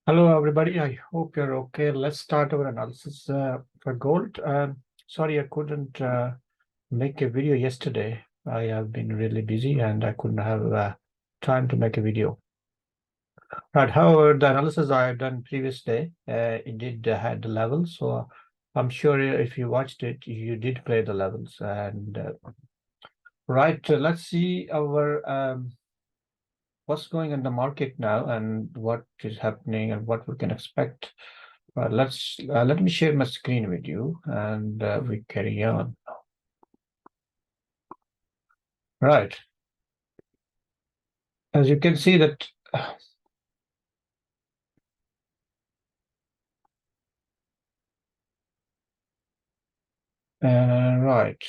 Hello, everybody. I hope you're okay. Let's start our analysis for gold. Sorry, I couldn't make a video yesterday. I have been really busy and I couldn't have time to make a video. Right. However, the analysis I had done previous day, it did had the levels. So I'm sure if you watched it, you did play the levels. And right, let's see our what's going in the market now and what is happening and what we can expect. Let me share my screen with you and we carry on. Right. As you can see that right.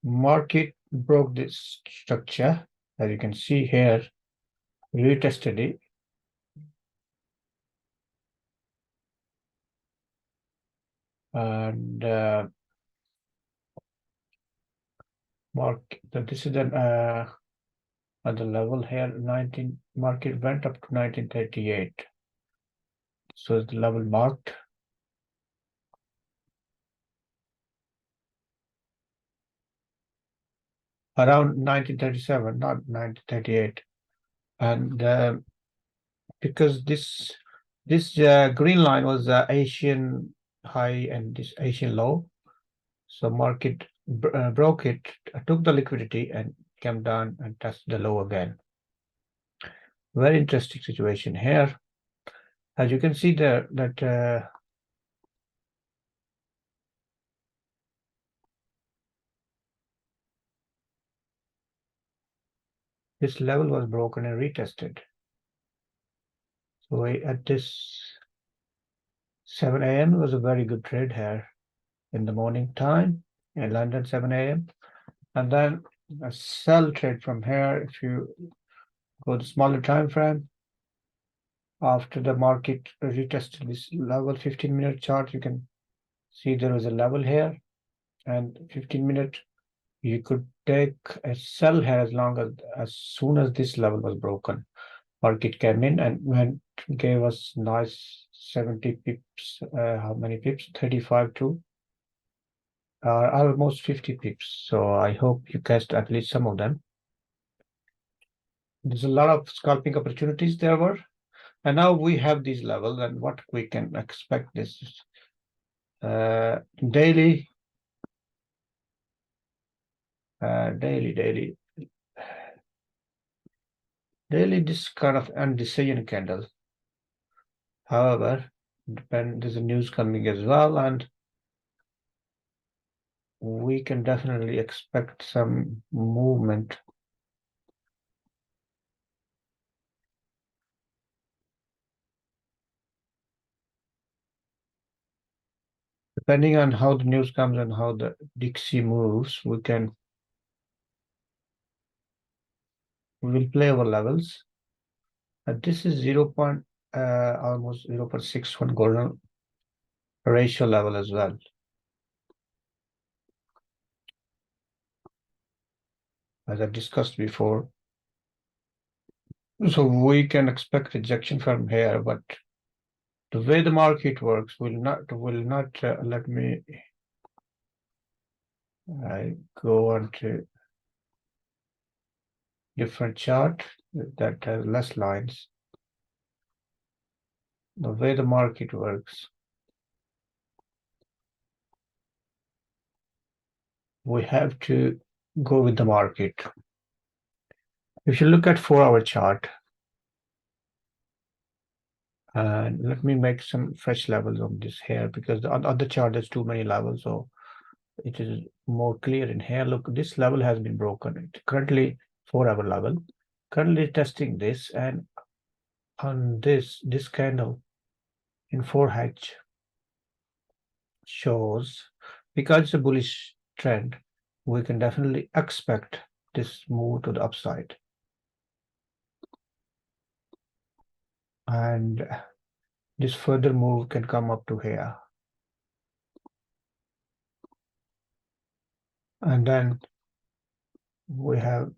Market broke this structure. As you can see here, retested it. And this is at the level here, 19 market went up to 1938. So the level marked. Around 1937, not 1938. And because this green line was Asian high and this Asian low, so market broke it, took the liquidity and came down and tested the low again. Very interesting situation here. As you can see there that this level was broken and retested. So at this 7 a.m. was a very good trade here in the morning time in London, 7 a.m. And then a sell trade from here. If you go to smaller time frame, after the market retested this level, 15-minute chart, you can see there is a level here, and 15-minute, you could take a sell here as soon as this level was broken. Market came in and gave us nice 70 pips. How many pips? 35 to almost 50 pips. So I hope you catched at least some of them. There's a lot of scalping opportunities there were. And now we have these levels and what we can expect this daily, daily, this kind of indecision candle. However, there's a news coming as well, and we can definitely expect some movement. Depending on how the news comes and how the Dixie moves, we will play our levels. This is 0. Almost 0.61 golden ratio level as well. As I discussed before. So we can expect rejection from here, but the way the market works will not let me go on to different chart that has less lines. The way the market works, we have to go with the market. If you look at 4-hour chart, and let me make some fresh levels on this here because the other chart has too many levels, so it is more clear in here. Look, this level has been broken. It's currently 4-hour level. Currently testing this, and on this candle in 4H shows, because it's a bullish trend, we can definitely expect this move to the upside. And this further move can come up to here. And then we have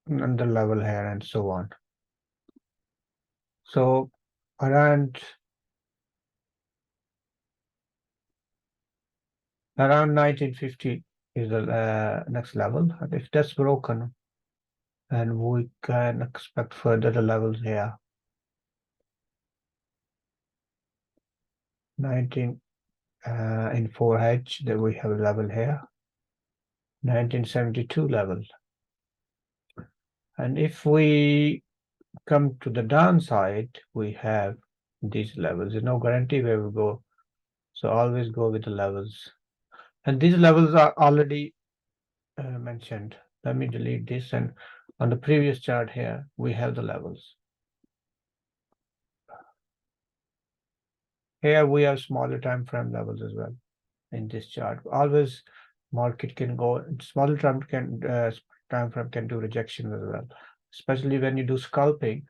another level here and so on. So around 1950 is the next level, and if that's broken, then we can expect further the levels here. 19 in 4H, that we have a level here, 1972 level. And if we come to the downside, we have these levels. There's no guarantee where we go, so always go with the levels. And these levels are already mentioned. Let me delete this, and on the previous chart here, we have the levels. Here we have smaller time frame levels as well in this chart. Always market can go, smaller time frame can do rejection as well, especially when you do scalping.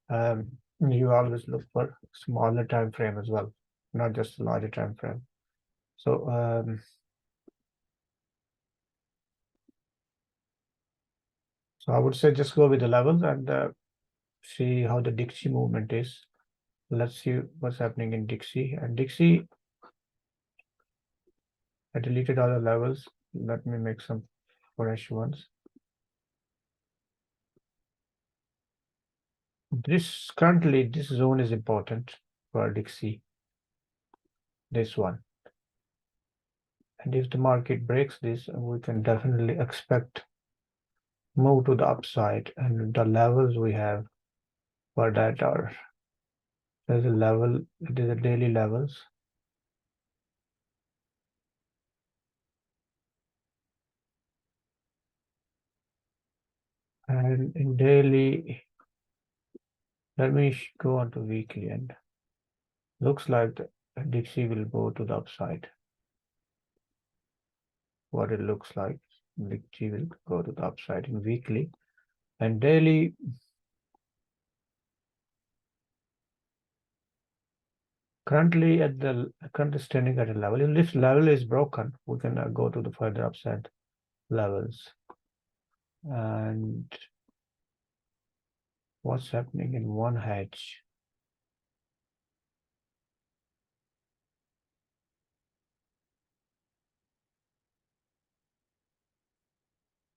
You always look for smaller time frame as well, not just a larger time frame. So so I would say just go with the levels and see how the Dixie movement is. Let's see what's happening in Dixie. And Dixie, I deleted all the levels. Let me make some fresh ones. Currently this zone is important for Dixie. This one. And if the market breaks this, we can definitely expect move to the upside. And the levels we have for that are, there's a level, it is a daily levels. And in daily, let me go on to weekly, and looks like the Dixie will go to the upside. What it looks like, Dixie will go to the upside in weekly. And daily, currently at the currently standing at a level. If this level is broken, we can go to the further upside levels. And what's happening in 1H?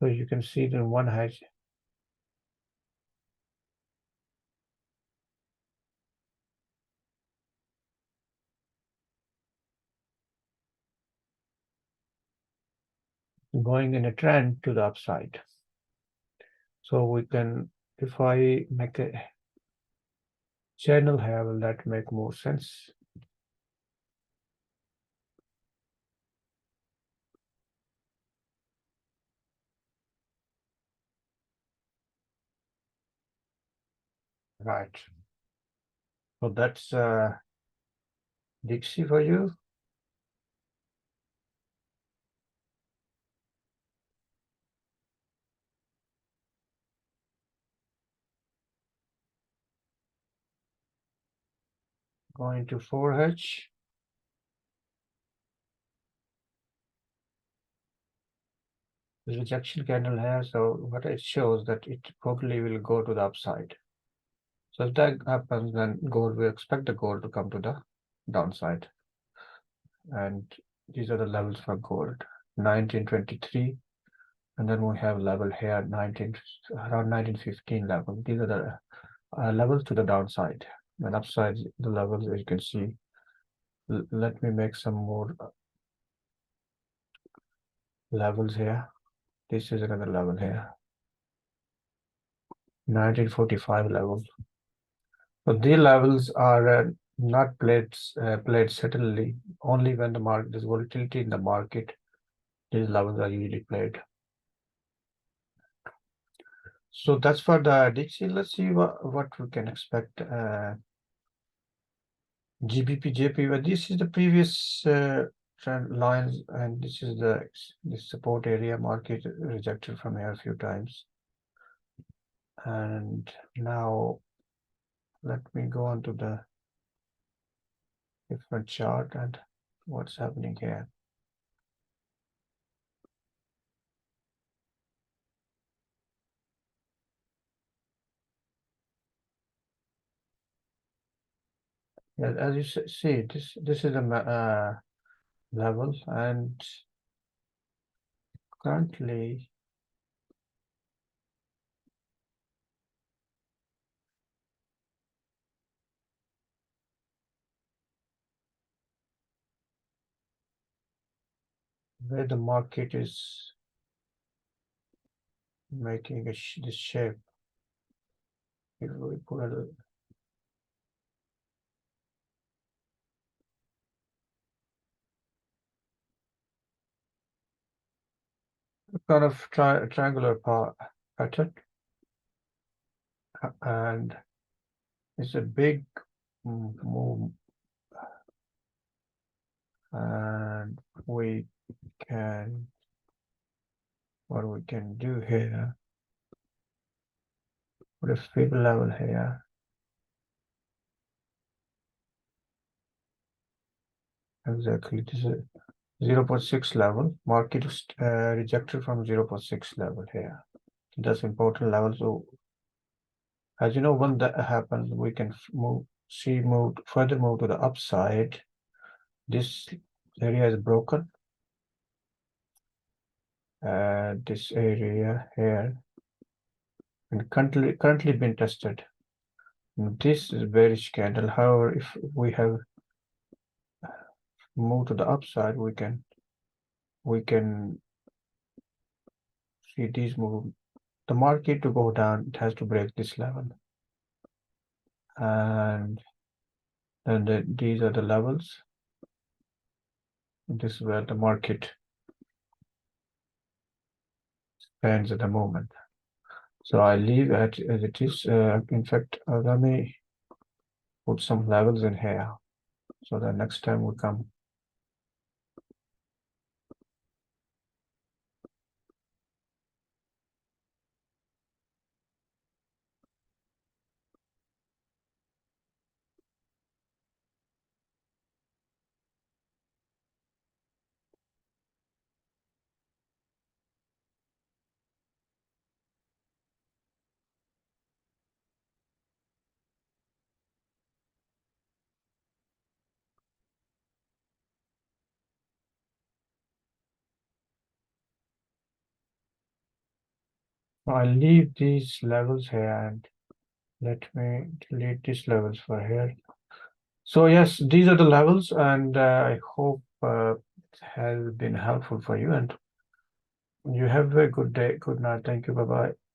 So you can see that 1H going in a trend to the upside. So we can, if I make a channel here, will that make more sense? Right. So that's Dixie for you. Going to 4H. The rejection candle here, so what it shows that it probably will go to the upside. So if that happens, then gold, we expect the gold to come to the downside. And these are the levels for gold, 1923, and then we have level here, around 1915 level. These are the levels to the downside. And upside, the levels, as you can see. Let me make some more levels here. This is another level here, 1945 level. So these levels are not played certainly only when the market, there's volatility in the market. These levels are usually played. So that's for the Dixie. Let's see what we can expect. GBP, JP. But this is the previous trend lines, and this is the support area. Market rejected from here a few times. And now let me go on to the different chart and what's happening here. Yeah, as you see, this is a level, and currently where the market is making this shape. If we put a kind of triangular pattern, and it's a big move, and we can what we can do here, put a fib level here. Exactly, this is 0.6 level. Market is rejected from 0.6 level here. That's important level. So as you know, when that happens, we can further move to the upside. This area is broken. This area here and currently been tested. This is bearish candle. However, if we have moved to the upside, we can see these move. The market to go down, it has to break this level, and then these are the levels. This is where the market stands at the moment. So I leave it as it is. In fact, let me put some levels in here so that next time we come. I'll leave these levels here and let me delete these levels for here. So yes, these are the levels, and I hope it has been helpful for you, and you have a good day. Good night. Thank you. Bye-bye.